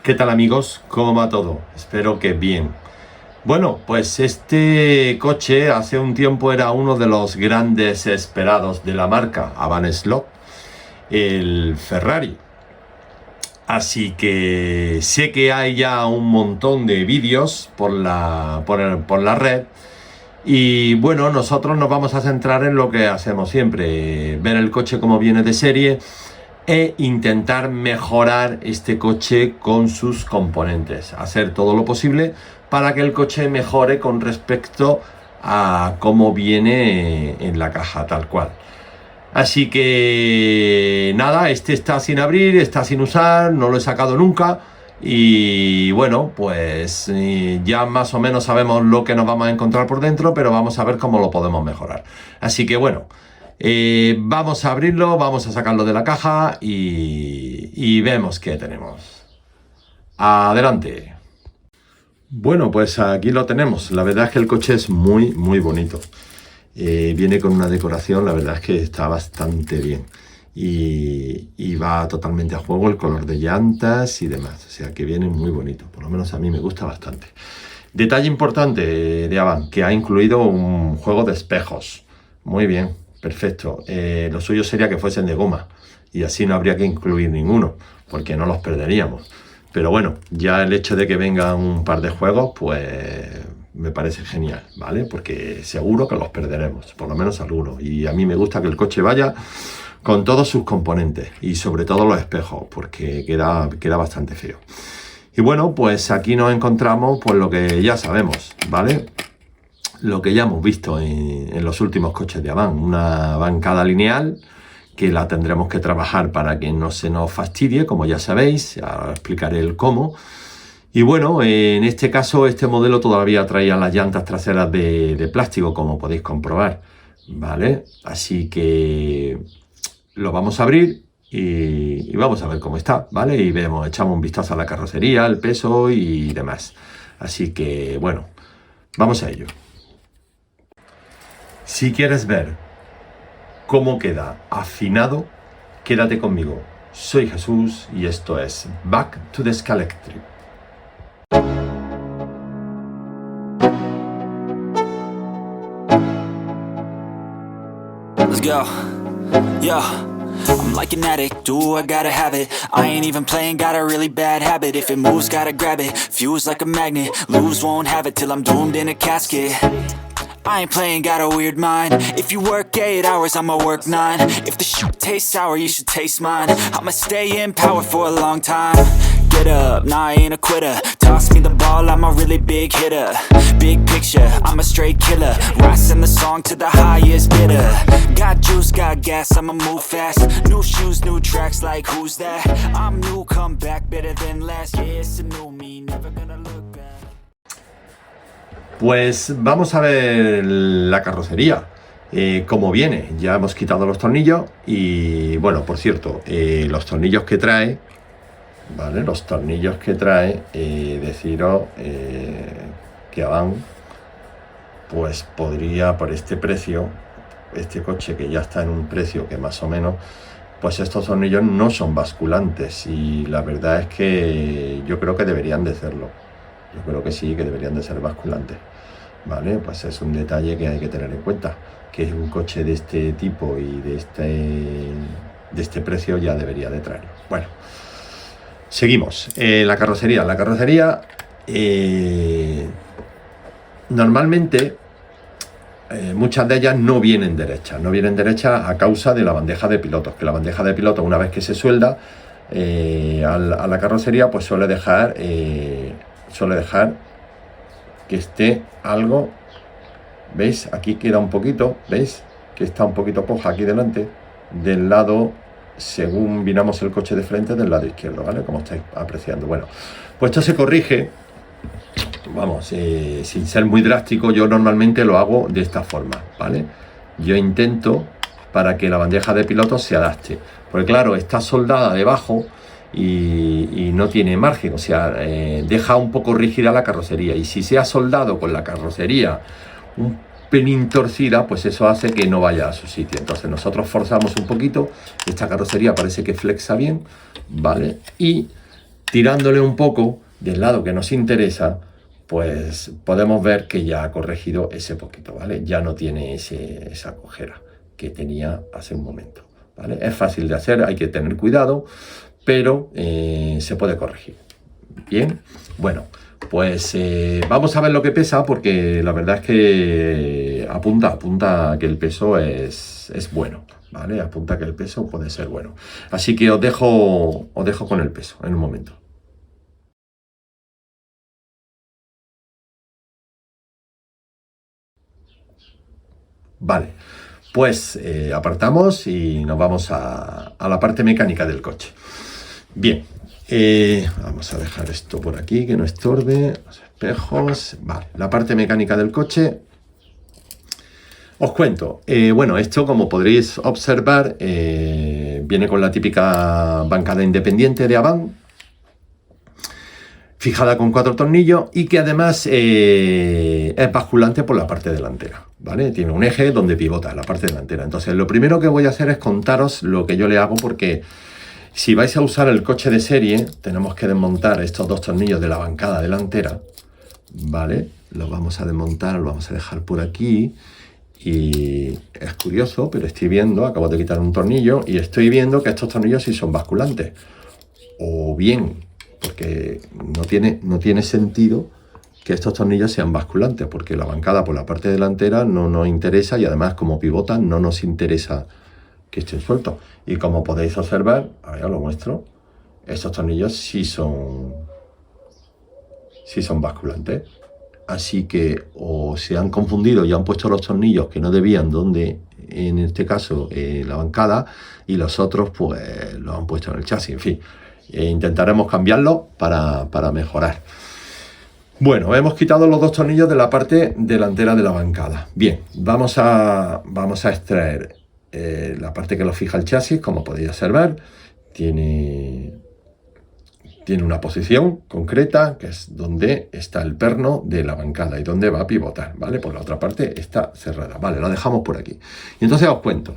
¿Qué tal amigos? ¿Cómo va todo? Espero que bien. Bueno, pues este coche hace un tiempo era uno de los grandes esperados de la marca Avant Slot, el Ferrari. Así que sé que hay ya un montón de vídeos por la red. Y bueno, nosotros nos vamos a centrar en lo que hacemos siempre, ver el coche como viene de serie e intentar mejorar este coche con sus componentes, hacer todo lo posible para que el coche mejore con respecto a cómo viene en la caja tal cual. Así que nada, este está sin abrir, está sin usar, no lo he sacado nunca. Y bueno, pues ya más o menos sabemos lo que nos vamos a encontrar por dentro, pero vamos a ver cómo lo podemos mejorar. Así que bueno, vamos a abrirlo, vamos a sacarlo de la caja y vemos qué tenemos. Adelante. Bueno, pues aquí lo tenemos. La verdad es que el coche es muy bonito. Viene con una decoración, la verdad es que está bastante bien. Y va totalmente a juego el color de llantas y demás. O sea que viene muy bonito. Por lo menos a mí me gusta bastante. Detalle importante de Avant, que ha incluido un juego de espejos. Muy bien, perfecto. Lo suyo sería que fuesen de goma. Y así no habría que incluir ninguno, porque no los perderíamos. Pero bueno, ya el hecho de que vengan un par de juegos, pues me parece genial, ¿vale? Porque seguro que los perderemos, por lo menos algunos. Y a mí me gusta que el coche vaya con todos sus componentes y sobre todo los espejos, porque queda bastante feo. Y bueno, pues aquí nos encontramos pues lo que ya sabemos, ¿vale? Lo que ya hemos visto en los últimos coches de Avant, una bancada lineal que la tendremos que trabajar para que no se nos fastidie, como ya sabéis, ahora explicaré el cómo. Y bueno, en este caso, este modelo todavía traía las llantas traseras de plástico, como podéis comprobar, ¿vale? Así que lo vamos a abrir y vamos a ver cómo está, ¿vale? Y vemos, echamos un vistazo a la carrocería, el peso y demás. Así que, bueno, vamos a ello. Si quieres ver cómo queda afinado, quédate conmigo. Soy Jesús y esto es Back to the Scalextric. Let's go. Yo, I'm like an addict, do I gotta have it. I ain't even playing, got a really bad habit. If it moves, gotta grab it, fuse like a magnet. Lose, won't have it till I'm doomed in a casket. I ain't playing, got a weird mind. If you work 8 hours, I'ma work 9. If the shit tastes sour, you should taste mine. I'ma stay in power for a long time. Get up, nah, I ain't a quitter. Toss me the ball, I'm a really big hitter. Big picture, I'm a straight killer. Rising the song to the highest bidder. Got juice, got gas, I'ma move fast. New shoes, new tracks, like who's that? I'm new, come back, better than last. Yeah, it's a new me, never gonna look back. Pues vamos a ver la carrocería, cómo viene. Ya hemos quitado los tornillos y bueno, por cierto, los tornillos que trae, ¿vale? Los tornillos que trae, deciros que Avant, pues podría por este precio, este coche que ya está en un precio que más o menos, pues estos tornillos no son basculantes y la verdad es que yo creo que deberían de serlo. Yo creo que sí, que deberían de ser basculantes, ¿vale? Pues es un detalle que hay que tener en cuenta, que es un coche de este tipo y de este precio ya debería de traerlo. Bueno, seguimos. La carrocería. La carrocería normalmente muchas de ellas no vienen derechas. No vienen derechas a causa de la bandeja de pilotos, que la bandeja de pilotos una vez que se suelda a la carrocería pues suele dejar que esté algo, ¿veis? Aquí queda un poquito, ¿veis? Que está un poquito coja aquí delante, del lado, según viramos el coche de frente, del lado izquierdo, ¿vale? Como estáis apreciando. Bueno, pues esto se corrige, vamos, sin ser muy drástico, yo normalmente lo hago de esta forma, ¿vale? Yo intento para que la bandeja de pilotos se adapte, porque claro, está soldada debajo y no tiene margen, o sea, deja un poco rígida la carrocería, y si se ha soldado con la carrocería un pelín torcida, pues eso hace que no vaya a su sitio. Entonces nosotros forzamos un poquito, esta carrocería parece que flexa bien, ¿vale? Y tirándole un poco del lado que nos interesa, pues podemos ver que ya ha corregido ese poquito, ¿vale? Ya no tiene esa cojera que tenía hace un momento, ¿vale? Es fácil de hacer, hay que tener cuidado, pero se puede corregir. Bien, bueno, pues vamos a ver lo que pesa, porque la verdad es que apunta a que el peso es bueno, ¿vale? Apunta a que el peso puede ser bueno. Así que os dejo con el peso en un momento. Vale, pues apartamos y nos vamos a la parte mecánica del coche. Bien, vamos a dejar esto por aquí que no estorbe, los espejos. Vale, la parte mecánica del coche. Os cuento, bueno, esto como podréis observar viene con la típica bancada independiente de Avant, fijada con 4 tornillos y que además es basculante por la parte delantera, ¿vale? Tiene un eje donde pivota en la parte delantera. Entonces lo primero que voy a hacer es contaros lo que yo le hago, porque si vais a usar el coche de serie tenemos que desmontar estos 2 tornillos de la bancada delantera, ¿vale? Los vamos a desmontar, los vamos a dejar por aquí. Y es curioso, pero estoy viendo, acabo de quitar un tornillo y estoy viendo que estos tornillos sí son basculantes. O bien, porque no tiene sentido que estos tornillos sean basculantes, porque la bancada por la parte delantera no nos interesa y además como pivotan no nos interesa que estén sueltos. Y como podéis observar, ahora lo muestro, estos tornillos sí son basculantes. Así que o se han confundido y han puesto los tornillos que no debían donde, en este caso, la bancada, y los otros pues los han puesto en el chasis. En fin, intentaremos cambiarlo para mejorar. Bueno, hemos quitado los 2 tornillos de la parte delantera de la bancada. Bien, vamos a extraer la parte que lo fija el chasis. Como podéis observar, tiene una posición concreta, que es donde está el perno de la bancada y donde va a pivotar, ¿vale? Por la otra parte está cerrada, ¿vale? Lo dejamos por aquí. Y entonces os cuento.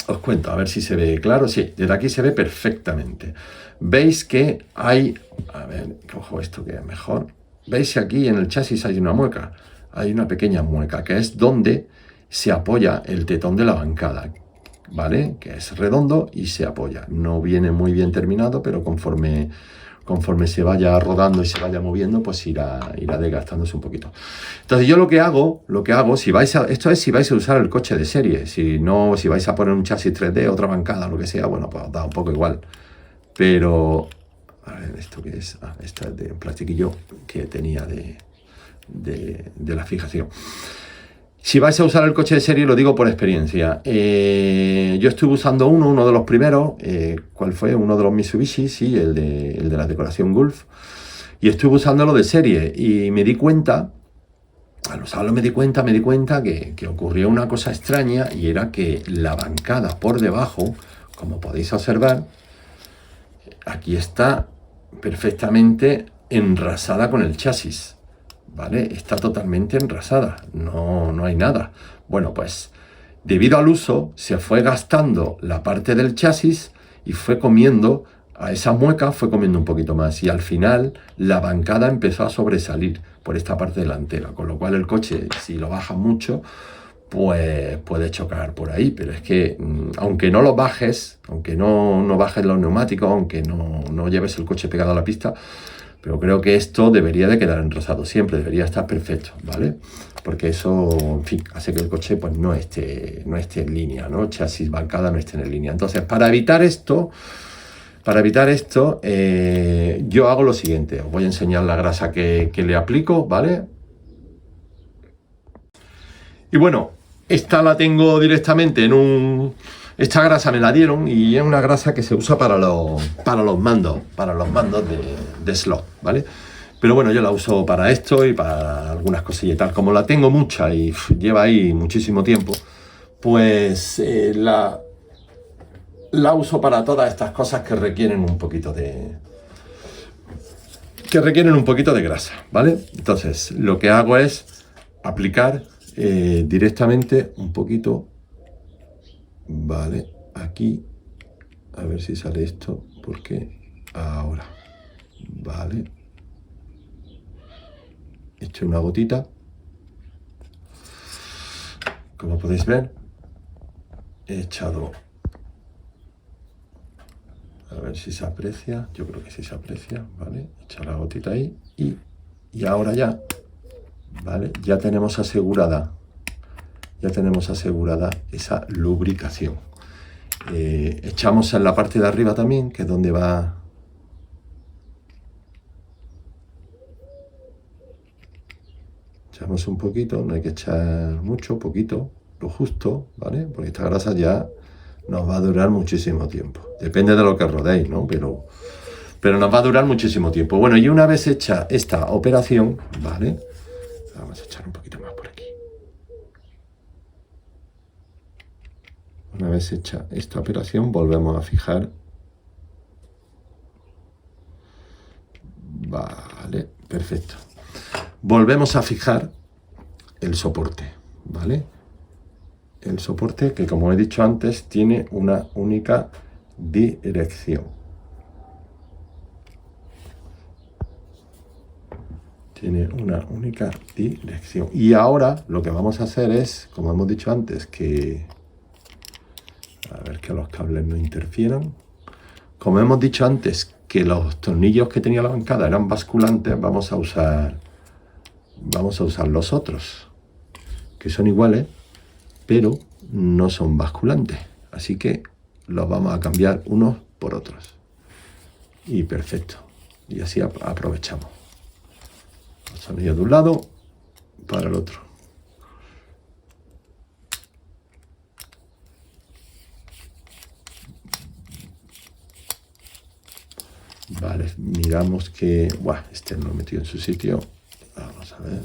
Os cuento, a ver si se ve claro. Sí, desde aquí se ve perfectamente. Veis que hay... A ver, cojo esto que es mejor. Veis que aquí en el chasis hay una mueca. Hay una pequeña mueca, que es donde se apoya el tetón de la bancada, ¿vale? Que es redondo y se apoya. No viene muy bien terminado, pero conforme se vaya rodando y se vaya moviendo, pues irá desgastándose un poquito. Entonces yo lo que hago, esto es si vais a usar el coche de serie. Si vais a poner un chasis 3D, otra bancada, lo que sea, bueno, pues da un poco igual. Pero, a ver, ¿esto qué es? Esta es de un plastiquillo que tenía de la fijación. Si vais a usar el coche de serie, lo digo por experiencia. Yo estuve usando uno de los primeros. ¿Cuál fue? Uno de los Mitsubishi, sí, el de la decoración Gulf. Y estuve usándolo de serie y me di cuenta, al usarlo me di cuenta que ocurrió una cosa extraña, y era que la bancada por debajo, como podéis observar, aquí está perfectamente enrasada con el chasis. ¿Vale? Está totalmente enrasada, no hay nada. Bueno, pues debido al uso se fue gastando la parte del chasis y fue comiendo a esa mueca, fue comiendo un poquito más, y al final la bancada empezó a sobresalir por esta parte delantera, con lo cual el coche, si lo baja mucho, pues puede chocar por ahí. Pero es que aunque no lo bajes, aunque no bajes los neumáticos, aunque no lleves el coche pegado a la pista, pero creo que esto debería de quedar enrosado siempre, debería estar perfecto, ¿vale? Porque eso, en fin, hace que el coche pues no esté en línea, ¿no? Chasis, bancada no estén en línea. Entonces, para evitar esto, yo hago lo siguiente. Os voy a enseñar la grasa que le aplico, ¿vale? Y bueno, esta la tengo directamente esta grasa me la dieron y es una grasa que se usa para los mandos de slot, ¿vale? Pero bueno, yo la uso para esto y para algunas cosillas y tal. Como la tengo mucha y lleva ahí muchísimo tiempo, pues la uso para todas estas cosas que requieren un poquito de grasa, ¿vale? Entonces, lo que hago es aplicar directamente un poquito, vale, aquí, A ver si sale esto, porque ahora, vale. He hecho una gotita. Como podéis ver, he echado, a ver si se aprecia, yo creo que sí se aprecia, ¿vale? He echado la gotita ahí y ahora ya, ¿vale? Ya tenemos asegurada esa lubricación. Echamos en la parte de arriba también, que es donde va. Echamos un poquito, no hay que echar mucho, poquito, lo justo, ¿vale? Porque esta grasa ya nos va a durar muchísimo tiempo. Depende de lo que rodéis, ¿no? Pero nos va a durar muchísimo tiempo. Bueno, y una vez hecha esta operación, ¿vale? Vamos a echar un poquito más por aquí. Una vez hecha esta operación, volvemos a fijar. Vale, perfecto. Volvemos a fijar el soporte, ¿vale? El soporte que, como he dicho antes, tiene una única dirección. Tiene una única dirección. Y ahora lo que vamos a hacer es, como hemos dicho antes, que... A ver que los cables no interfieran. Como hemos dicho antes, que los tornillos que tenía la bancada eran basculantes, vamos a usar los otros, que son iguales, pero no son basculantes. Así que los vamos a cambiar unos por otros. Y perfecto. Y así aprovechamos. Los tornillos de un lado para el otro. Vale, miramos que... Buah, este no lo he metido en su sitio. Vamos a ver.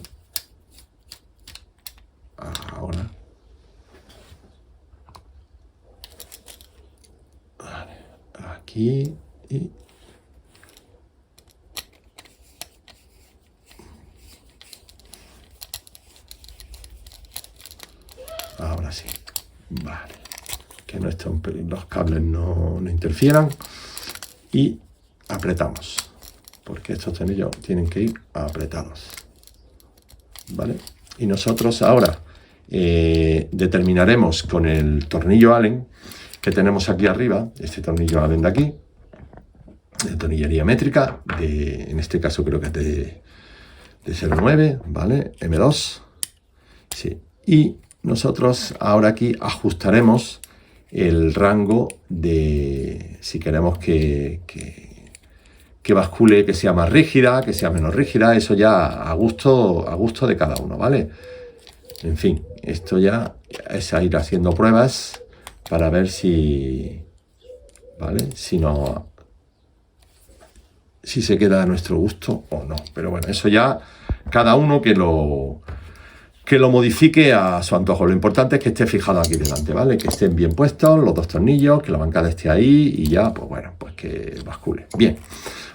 Ahora. Vale, aquí y... Ahora sí. Vale. Que no estén, los cables no interfieran. Y apretamos. Porque estos tornillos tienen que ir apretados. ¿Vale? Y nosotros ahora determinaremos con el tornillo Allen que tenemos aquí arriba, este tornillo Allen de aquí, de tornillería métrica, en este caso creo que es de 0,9, ¿vale? M2. Sí. Y nosotros ahora aquí ajustaremos el rango de si queremos que bascule, que sea más rígida, que sea menos rígida, eso ya a gusto de cada uno, ¿vale? En fin, esto ya es a ir haciendo pruebas para ver si, ¿vale? Si se queda a nuestro gusto o no. Pero bueno, eso ya cada uno que lo modifique a su antojo. Lo importante es que esté fijado aquí delante, ¿vale? Que estén bien puestos los dos tornillos, que la bancada esté ahí y ya, pues bueno, pues que bascule. Bien,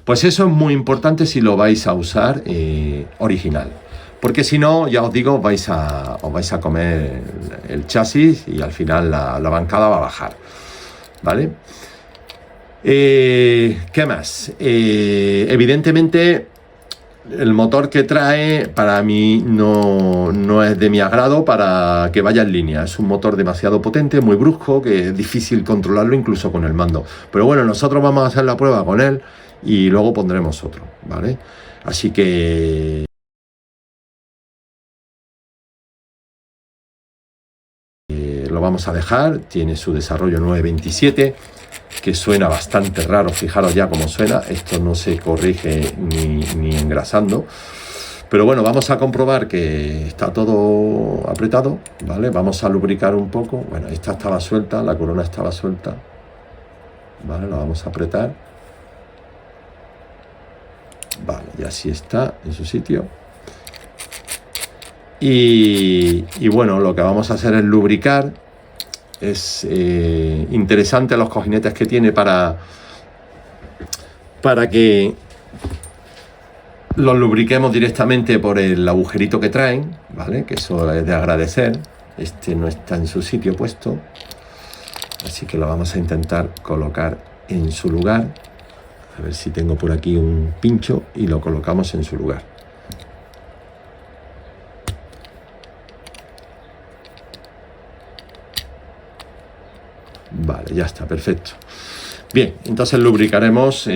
pues eso es muy importante si lo vais a usar original. Porque si no, ya os digo, os vais a comer el chasis y al final la bancada va a bajar, ¿vale? ¿Qué más? Evidentemente... El motor que trae para mí no es de mi agrado para que vaya en línea. Es un motor demasiado potente, muy brusco, que es difícil controlarlo incluso con el mando. Pero bueno, nosotros vamos a hacer la prueba con él y luego pondremos otro, ¿vale? Así que... lo vamos a dejar, tiene su desarrollo 927, que suena bastante raro, fijaros ya cómo suena, esto no se corrige ni engrasando, pero bueno, vamos a comprobar que está todo apretado, ¿vale? Vamos a lubricar un poco, bueno, esta estaba suelta, la corona estaba suelta, ¿vale? La vamos a apretar, vale, y así está en su sitio. Y bueno, lo que vamos a hacer es lubricar. Es interesante los cojinetes que tiene para que los lubriquemos directamente por el agujerito que traen, ¿vale? Que eso es de agradecer. Este no está en su sitio puesto. Así que lo vamos a intentar colocar en su lugar. A ver si tengo por aquí un pincho y lo colocamos en su lugar. Vale, ya está, perfecto. Bien, entonces lubricaremos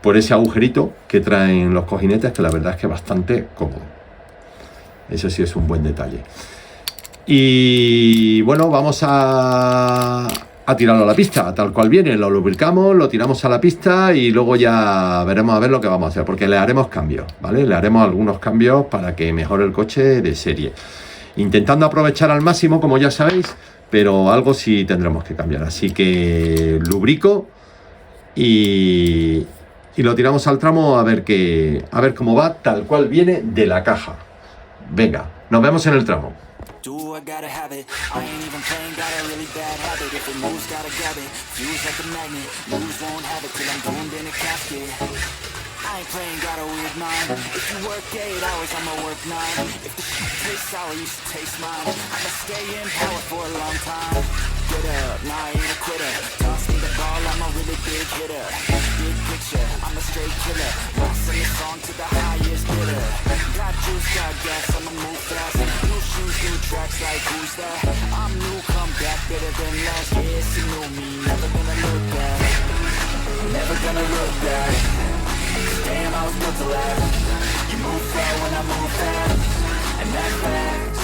por ese agujerito que traen los cojinetes, que la verdad es que es bastante cómodo. Eso sí es un buen detalle. Y bueno, vamos a tirarlo a la pista, tal cual viene. Lo lubricamos, lo tiramos a la pista y luego ya veremos a ver lo que vamos a hacer, porque le haremos cambios, ¿vale? Le haremos algunos cambios para que mejore el coche de serie. Intentando aprovechar al máximo, como ya sabéis, pero algo sí tendremos que cambiar. Así que lubrico y lo tiramos al tramo a ver cómo va, tal cual viene de la caja. Venga, nos vemos en el tramo. Do I gotta have it? I ain't even playing, got a really bad habit. If it moves, gotta grab it. Fuse like a magnet. Lose, won't have it till I'm doomed in a casket. I ain't playing, got a weird mind. If you work 8 hours, I'ma work 9. If the shit tastes sour, you should taste mine. I'ma stay in power for a long time. Get up, nah, I ain't a quitter. Toss me the ball, I'm a really big hitter. Big picture, I'm a straight killer. Blasting this song to the highest bidder. Got juice, got gas, I'ma move fast. New shoes, new tracks, like who's that? I'm new, come back, better than last. Yes, you know me, never gonna look back. Never gonna look back. Damn, I was built to last. You move slow when I move fast. And that's facts.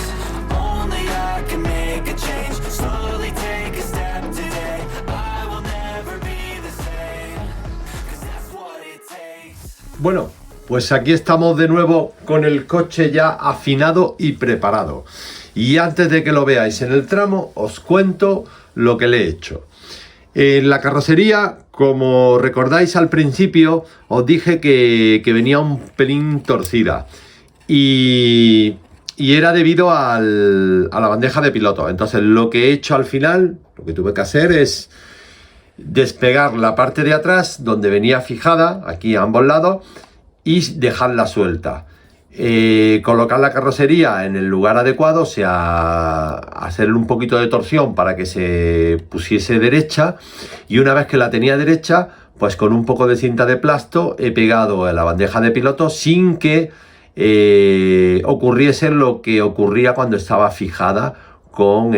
Only I can make a change. Slowly take a step today. I will never be the same. 'Cause that's what it takes. Bueno, pues aquí estamos de nuevo con el coche ya afinado y preparado. Y antes de que lo veáis en el tramo, os cuento lo que le he hecho. En la carrocería, como recordáis al principio, os dije que venía un pelín torcida. Y era debido a la bandeja de piloto. Entonces lo que he hecho al final, lo que tuve que hacer es despegar la parte de atrás donde venía fijada, aquí a ambos lados, y dejarla suelta. Colocar la carrocería en el lugar adecuado, o sea, hacerle un poquito de torsión para que se pusiese derecha, y una vez que la tenía derecha, pues con un poco de cinta de plasto he pegado la bandeja de piloto sin que ocurriese lo que ocurría cuando estaba fijada con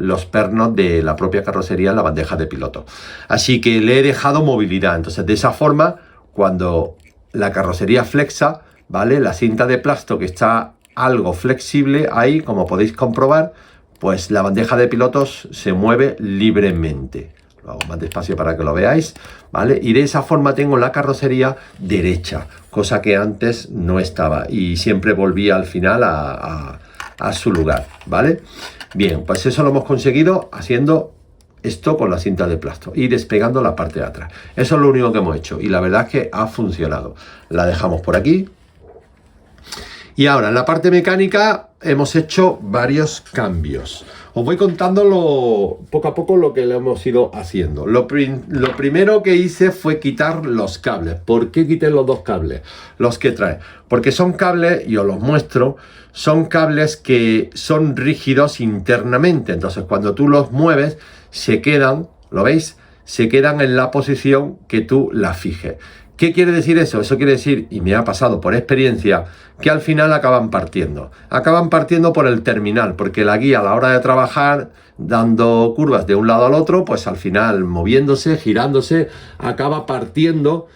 los pernos de la propia carrocería en la bandeja de piloto. Así que le he dejado movilidad. Entonces, de esa forma, cuando la carrocería flexa, ¿vale? La cinta de plasto que está algo flexible ahí, como podéis comprobar, pues la bandeja de pilotos se mueve libremente. Lo hago más despacio para que lo veáis, ¿vale? Y de esa forma tengo la carrocería derecha, cosa que antes no estaba y siempre volvía al final a su lugar, ¿vale? Bien, pues eso lo hemos conseguido haciendo esto con la cinta de plasto y despegando la parte de atrás. Eso es lo único que hemos hecho y la verdad es que ha funcionado. La dejamos por aquí. Y ahora en la parte mecánica hemos hecho varios cambios. Os voy contando poco a poco lo que le hemos ido haciendo. Lo primero que hice fue quitar los cables. ¿Por qué quité los dos cables? Los que trae. Porque son cables, y os los muestro, son cables que son rígidos internamente. Entonces cuando tú los mueves se quedan, ¿lo veis? Se quedan en la posición que tú la fijes. ¿Qué quiere decir eso? Eso quiere decir, y me ha pasado por experiencia, que al final acaban partiendo. Acaban partiendo por el terminal, porque la guía a la hora de trabajar, dando curvas de un lado al otro, pues al final moviéndose, girándose, acaba partiendo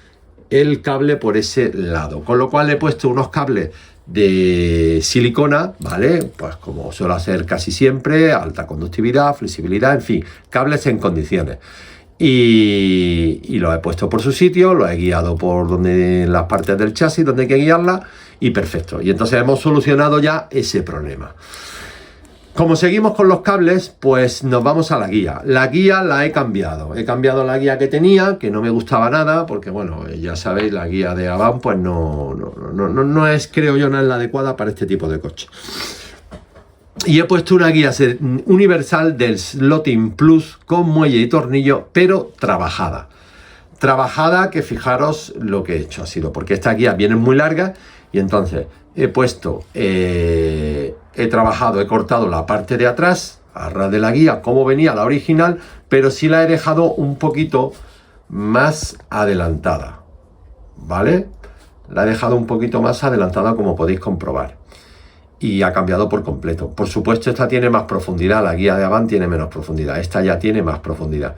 el cable por ese lado. Con lo cual he puesto unos cables de silicona, ¿vale? Pues como suelo hacer casi siempre, alta conductividad, flexibilidad, en fin, cables en condiciones. Y lo he puesto por su sitio, lo he guiado por donde las partes del chasis donde hay que guiarla y perfecto. Y entonces hemos solucionado ya ese problema. Como seguimos con los cables, pues nos vamos a la guía. La guía la he cambiado. He cambiado la guía que tenía, que no me gustaba nada, porque bueno, ya sabéis, la guía de Avant pues no es, creo yo, nada adecuada para este tipo de coche. Y he puesto una guía universal del Slotting Plus con muelle y tornillo, pero trabajada. Trabajada, que fijaros lo que he hecho ha sido, porque estas guías vienen muy largas y entonces he puesto, he trabajado, he cortado la parte de atrás, a ras de la guía como venía la original, pero sí la he dejado un poquito más adelantada, ¿vale? La he dejado un poquito más adelantada, como podéis comprobar, y ha cambiado por completo. Por supuesto, esta tiene más profundidad, la guía de Avant tiene menos profundidad, esta ya tiene más profundidad.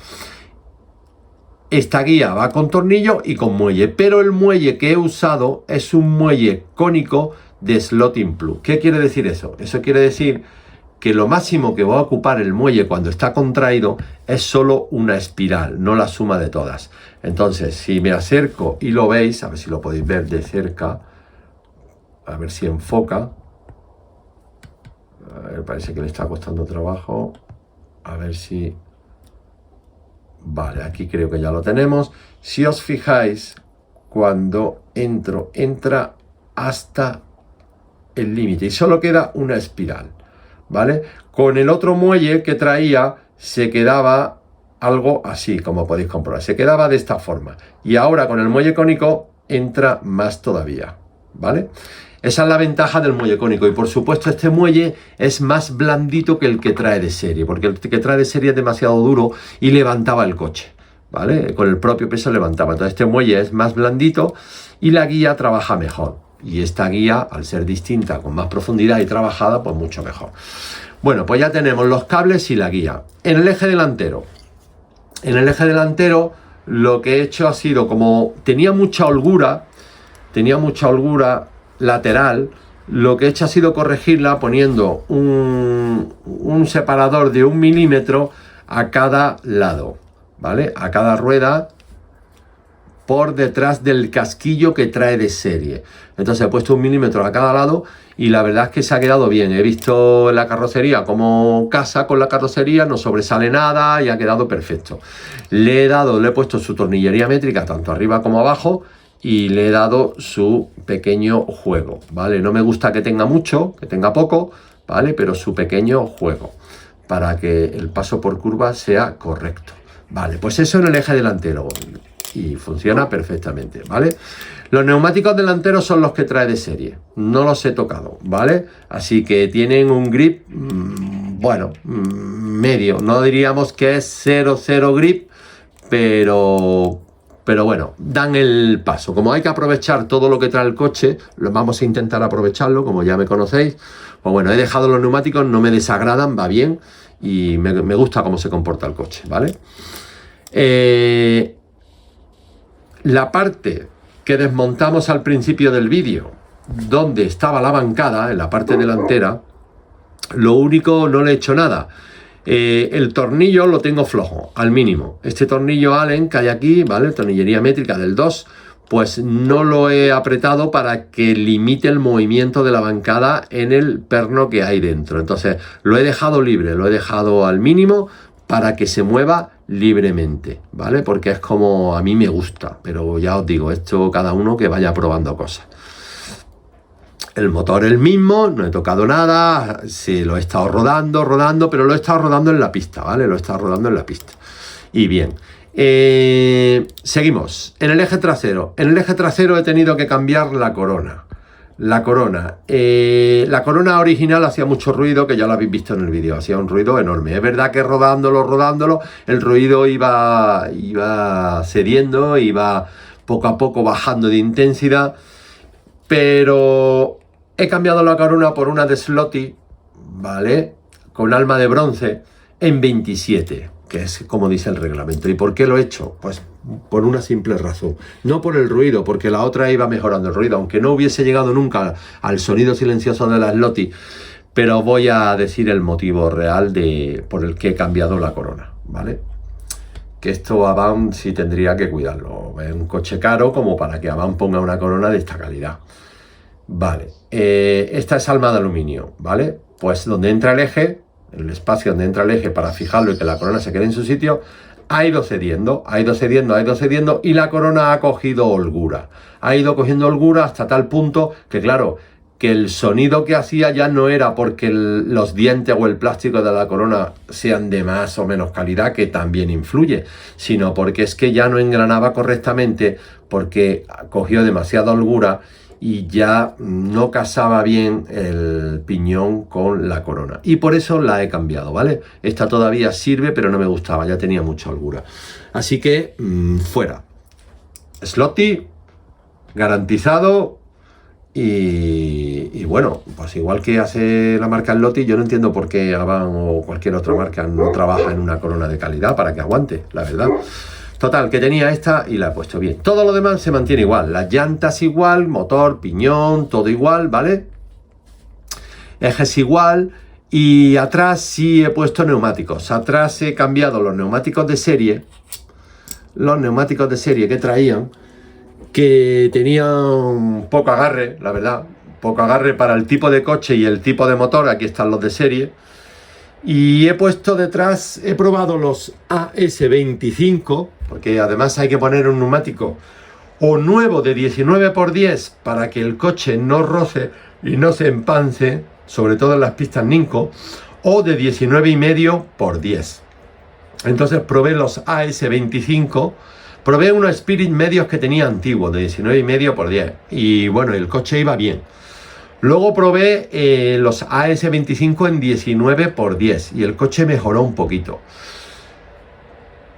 Esta guía va con tornillo y con muelle, pero el muelle que he usado es un muelle cónico de Slotting Plus. ¿Qué quiere decir eso? Eso quiere decir que lo máximo que va a ocupar el muelle cuando está contraído es solo una espiral, no la suma de todas. Entonces, si me acerco y lo veis, a ver si lo podéis ver de cerca, a ver si enfoca. A ver, parece que le está costando trabajo. A ver si... Vale, aquí creo que ya lo tenemos. Si os fijáis, cuando entra hasta el límite y solo queda una espiral, ¿vale? Con el otro muelle que traía se quedaba algo así, como podéis comprobar. Se quedaba de esta forma. Y ahora con el muelle cónico entra más todavía, ¿vale? Esa es la ventaja del muelle cónico. Y por supuesto este muelle es más blandito que el que trae de serie, porque el que trae de serie es demasiado duro y levantaba el coche, ¿vale? Con el propio peso levantaba. Entonces este muelle es más blandito y la guía trabaja mejor. Y esta guía, al ser distinta, con más profundidad y trabajada, pues mucho mejor. Bueno, pues ya tenemos los cables y la guía. En el eje delantero. En el eje delantero lo que he hecho ha sido, como tenía mucha holgura lateral, lo que he hecho ha sido corregirla poniendo un separador de 1 milímetro a cada lado, ¿vale? A cada rueda por detrás del casquillo que trae de serie. Entonces he puesto 1 milímetro a cada lado y la verdad es que se ha quedado bien. He visto la carrocería como casa con la carrocería, no sobresale nada y ha quedado perfecto. Le he puesto su tornillería métrica tanto arriba como abajo y le he dado su pequeño juego, ¿vale? No me gusta que tenga mucho, que tenga poco, ¿vale? Pero su pequeño juego para que el paso por curva sea correcto. Vale, pues eso en el eje delantero y funciona perfectamente, ¿vale? Los neumáticos delanteros son los que trae de serie, no los he tocado, ¿vale? Así que tienen un grip, bueno, medio, no diríamos que es 0,0 grip, pero bueno, dan el paso. Como hay que aprovechar todo lo que trae el coche, vamos a intentar aprovecharlo, como ya me conocéis. Pues bueno, he dejado los neumáticos, no me desagradan, va bien y me gusta cómo se comporta el coche, ¿vale? La parte que desmontamos al principio del vídeo, donde estaba la bancada, en la parte delantera, lo único, no le he hecho nada. El tornillo lo tengo flojo, al mínimo. Este tornillo Allen que hay aquí, ¿vale? Tornillería métrica del 2, pues no lo he apretado para que limite el movimiento de la bancada en el perno que hay dentro. Entonces lo he dejado libre, lo he dejado al mínimo para que se mueva libremente, ¿vale? Porque es como a mí me gusta, pero ya os digo, esto cada uno que vaya probando cosas. El motor el mismo, no he tocado nada, sí, lo he estado rodando, pero lo he estado rodando en la pista, ¿vale? Lo he estado rodando en la pista. Y bien, seguimos. En el eje trasero. En el eje trasero he tenido que cambiar la corona. La corona original hacía mucho ruido, que ya lo habéis visto en el vídeo, hacía un ruido enorme. Es verdad que rodándolo, el ruido iba cediendo, iba poco a poco bajando de intensidad, pero he cambiado la corona por una de Slotty, ¿vale? Con alma de bronce en 27, que es como dice el reglamento. ¿Y por qué lo he hecho? Pues por una simple razón. No por el ruido, porque la otra iba mejorando el ruido, aunque no hubiese llegado nunca al sonido silencioso de la Slotty, pero voy a decir el motivo real por el que he cambiado la corona, ¿vale? Que esto Avant sí tendría que cuidarlo. Es un coche caro como para que Avant ponga una corona de esta calidad. Vale, esta es alma de aluminio, ¿vale? Pues donde entra el eje, el espacio donde entra el eje para fijarlo y que la corona se quede en su sitio, ha ido cediendo y la corona ha cogido holgura. Ha ido cogiendo holgura hasta tal punto que, claro, que el sonido que hacía ya no era porque los dientes o el plástico de la corona sean de más o menos calidad, que también influye, sino porque es que ya no engranaba correctamente porque cogió demasiada holgura y ya no casaba bien el piñón con la corona. Y por eso la he cambiado, ¿vale? Esta todavía sirve, pero no me gustaba, ya tenía mucha holgura. Así que, fuera. Slotty, garantizado. Y bueno, pues igual que hace la marca Slotty, yo no entiendo por qué Avan o cualquier otra marca no trabaja en una corona de calidad para que aguante, la verdad. Total, que tenía esta y la he puesto bien. Todo lo demás se mantiene igual. Las llantas igual, motor, piñón, todo igual, ¿vale? Ejes igual. Y atrás sí he puesto neumáticos. Atrás he cambiado los neumáticos de serie. Los neumáticos de serie que traían, que tenían poco agarre, la verdad. Poco agarre para el tipo de coche y el tipo de motor. Aquí están los de serie. Y he puesto detrás, he probado los AS25, porque además hay que poner un neumático o nuevo de 19×10 para que el coche no roce y no se empance, sobre todo en las pistas Ninco, o de 19,5×10. Entonces probé los AS25, probé unos Spirit medios que tenía antiguos, de 19,5×10, y bueno, el coche iba bien. Luego probé los AS25 en 19×10 y el coche mejoró un poquito.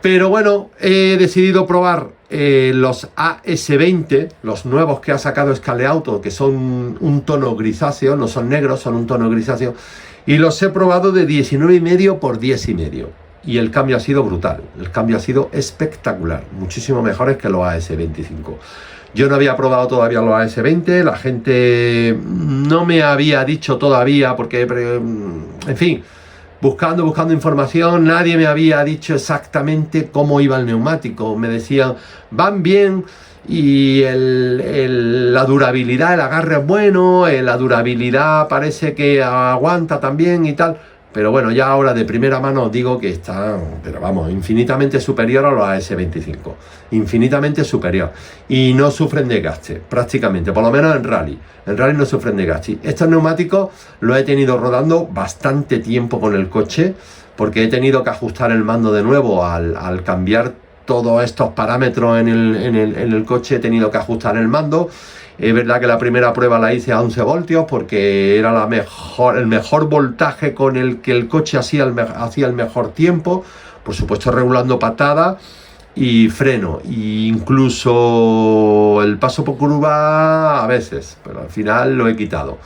Pero bueno, he decidido probar los AS20, los nuevos que ha sacado Scaleauto, que son un tono grisáceo, no son negros, son un tono grisáceo. Y los he probado de 19,5×10,5. Y el cambio ha sido brutal, el cambio ha sido espectacular, muchísimo mejores que los AS25. Yo no había probado todavía los AS20, la gente no me había dicho todavía, porque, en fin, buscando información, nadie me había dicho exactamente cómo iba el neumático. Me decían, van bien y la durabilidad, el agarre es bueno, la durabilidad parece que aguanta también y tal. Pero bueno, ya ahora de primera mano os digo que está, pero vamos, infinitamente superior a los AS25. Infinitamente superior. Y no sufren de desgaste, prácticamente, por lo menos en rally. En rally no sufren de desgaste. Estos neumáticos los he tenido rodando bastante tiempo con el coche, porque he tenido que ajustar el mando de nuevo al cambiar todos estos parámetros en el coche. He tenido que ajustar el mando. Es verdad que la primera prueba la hice a 11 voltios porque era el mejor voltaje con el que el coche hacía el mejor tiempo. Por supuesto regulando patada y freno. E incluso el paso por curva a veces, pero al final lo he quitado.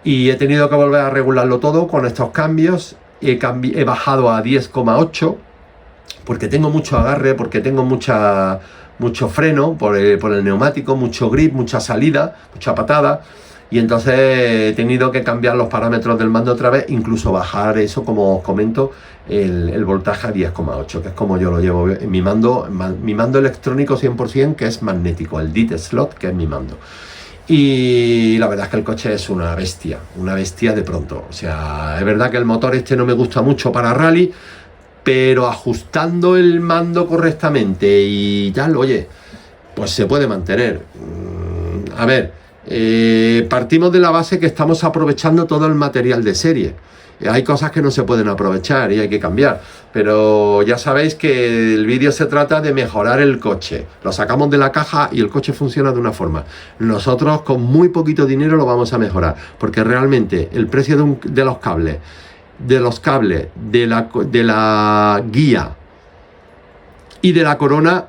Y he tenido que volver a regularlo todo con estos cambios. He bajado a 10,8 porque tengo mucho agarre, porque tengo mucho freno por el neumático, mucho grip, mucha salida, mucha patada, y entonces he tenido que cambiar los parámetros del mando otra vez, incluso bajar eso, como os comento, el voltaje a 10,8, que es como yo lo llevo en mi mando electrónico 100%, que es magnético, el DIT Slot, que es mi mando. Y la verdad es que el coche es una bestia de pronto. O sea, es verdad que el motor este no me gusta mucho para rally, pero ajustando el mando correctamente y ya, oye, pues se puede mantener. A ver, partimos de la base que estamos aprovechando todo el material de serie. Hay cosas que no se pueden aprovechar y hay que cambiar, pero ya sabéis que el vídeo se trata de mejorar el coche. Lo sacamos de la caja y el coche funciona de una forma. Nosotros con muy poquito dinero lo vamos a mejorar, porque realmente el precio de los cables, de la guía y de la corona,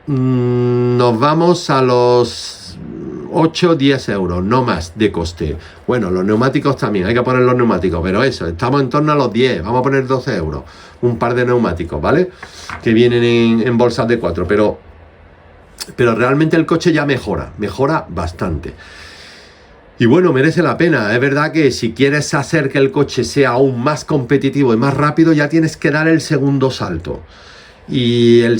nos vamos a los 8-10 euros, no más de coste. Bueno, los neumáticos también, hay que poner los neumáticos, pero eso, estamos en torno a los 10, vamos a poner 12 euros, un par de neumáticos, ¿vale? Que vienen en bolsas de 4, pero realmente el coche ya mejora bastante. Y bueno, merece la pena. Es verdad que si quieres hacer que el coche sea aún más competitivo y más rápido, ya tienes que dar el segundo salto. Y el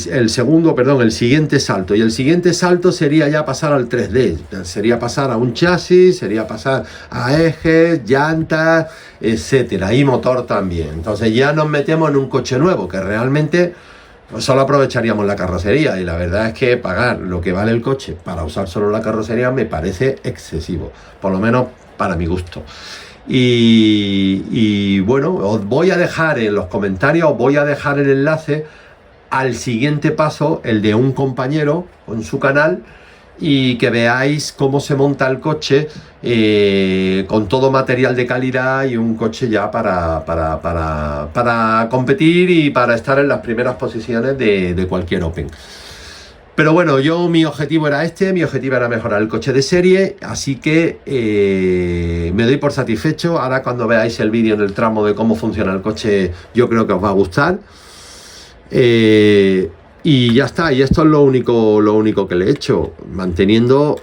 siguiente salto. Y el siguiente salto sería ya pasar al 3D. Sería pasar a un chasis, sería pasar a ejes, llantas, etcétera. Y motor también. Entonces ya nos metemos en un coche nuevo, que realmente pues solo aprovecharíamos la carrocería, y la verdad es que pagar lo que vale el coche para usar solo la carrocería me parece excesivo, por lo menos para mi gusto. Y bueno, os voy a dejar en los comentarios, os voy a dejar el enlace al siguiente paso, el de un compañero en su canal, y que veáis cómo se monta el coche con todo material de calidad y un coche ya para competir y para estar en las primeras posiciones de cualquier Open. Pero bueno, mi objetivo era mi objetivo era mejorar el coche de serie, así que me doy por satisfecho. Ahora cuando veáis el vídeo en el tramo de cómo funciona el coche, yo creo que os va a gustar. Y ya está, y esto es lo único que le he hecho, manteniendo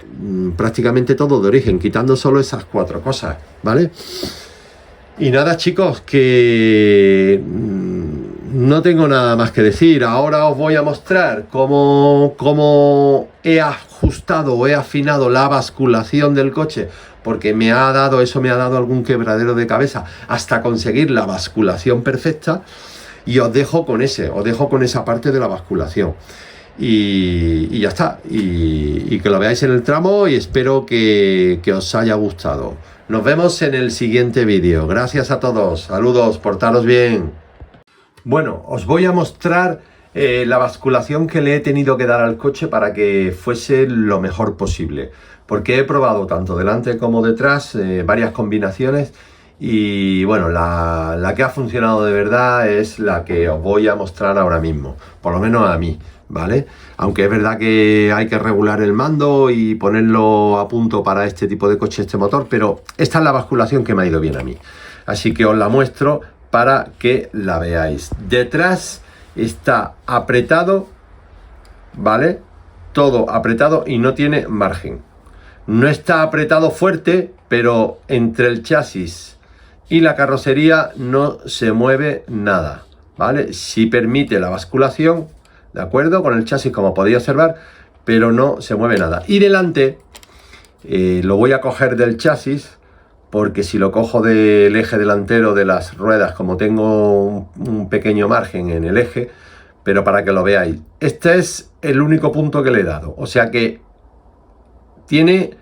prácticamente todo de origen, quitando solo esas 4 cosas, ¿vale? Y nada, chicos, que no tengo nada más que decir. Ahora os voy a mostrar cómo he ajustado o he afinado la basculación del coche, porque me ha dado algún quebradero de cabeza hasta conseguir la basculación perfecta. Y os dejo con esa parte de la basculación. Y ya está. Y que lo veáis en el tramo y espero que os haya gustado. Nos vemos en el siguiente vídeo. Gracias a todos. Saludos, portaros bien. Bueno, os voy a mostrar la basculación que le he tenido que dar al coche para que fuese lo mejor posible. Porque he probado tanto delante como detrás varias combinaciones. Y bueno, la que ha funcionado de verdad es la que os voy a mostrar ahora mismo, por lo menos a mí, ¿vale? Aunque es verdad que hay que regular el mando y ponerlo a punto para este tipo de coche, este motor, pero esta es la basculación que me ha ido bien a mí. Así que os la muestro para que la veáis. Detrás está apretado, ¿vale? Todo apretado y no tiene margen. No está apretado fuerte, pero entre el chasis y la carrocería no se mueve nada, ¿vale? Sí permite la basculación, ¿de acuerdo? Con el chasis, como podéis observar, pero no se mueve nada. Y delante, lo voy a coger del chasis, porque si lo cojo del eje delantero de las ruedas, como tengo un pequeño margen en el eje, pero para que lo veáis, este es el único punto que le he dado, o sea que tiene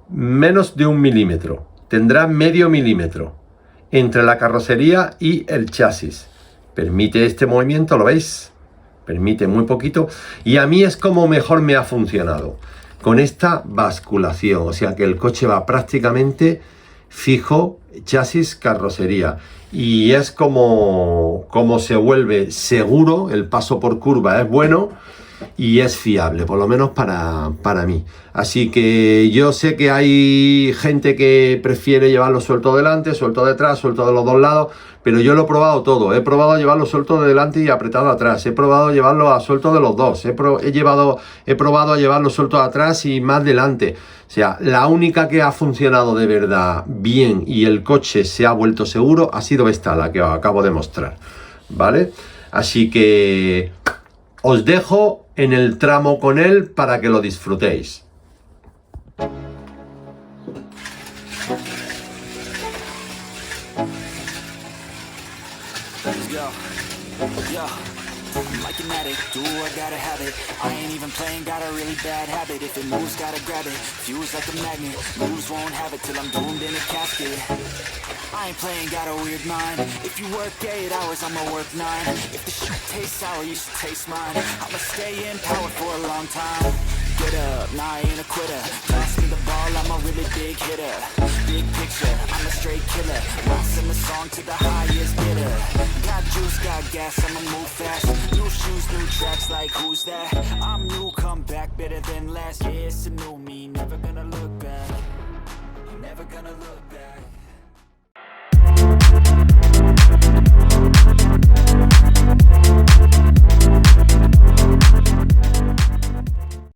menos de 1 milímetro, tendrá medio milímetro entre la carrocería y el chasis. Permite este movimiento, ¿lo veis? Permite muy poquito, y a mí es como mejor me ha funcionado con esta basculación, o sea que el coche va prácticamente fijo, chasis, carrocería, y es como se vuelve seguro. El paso por curva es bueno y es fiable, por lo menos para mí. Así que yo sé que hay gente que prefiere llevarlo suelto delante, suelto detrás, suelto de los dos lados, pero yo lo he probado todo. He probado llevarlo suelto de delante y apretado atrás, he probado llevarlo a suelto de los dos, he probado a llevarlo suelto atrás y más delante. O sea, la única que ha funcionado de verdad bien y el coche se ha vuelto seguro ha sido esta, la que os acabo de mostrar, ¿vale? Así que os dejo en el tramo con él para que lo disfrutéis. I'm like an addict, do I gotta have it. I ain't even playing, got a really bad habit. If it moves, gotta grab it. Fuse like a magnet, lose, won't have it till I'm doomed in a casket. I ain't playing, got a weird mind. If you work 8 hours, I'ma work 9. If the shit tastes sour, you should taste mine. I'ma stay in power for a long time. Get up, nah, I ain't a quitter. Pass me the ball, I'm a really big hitter. Big picture, I'm a straight killer. Rising the song to the highest bidder. Got juice, got gas, I'ma move fast. New shoes, new tracks, like who's that? I'm new, come back, better than last. Yeah, it's a new me, never gonna look back. Never gonna look back.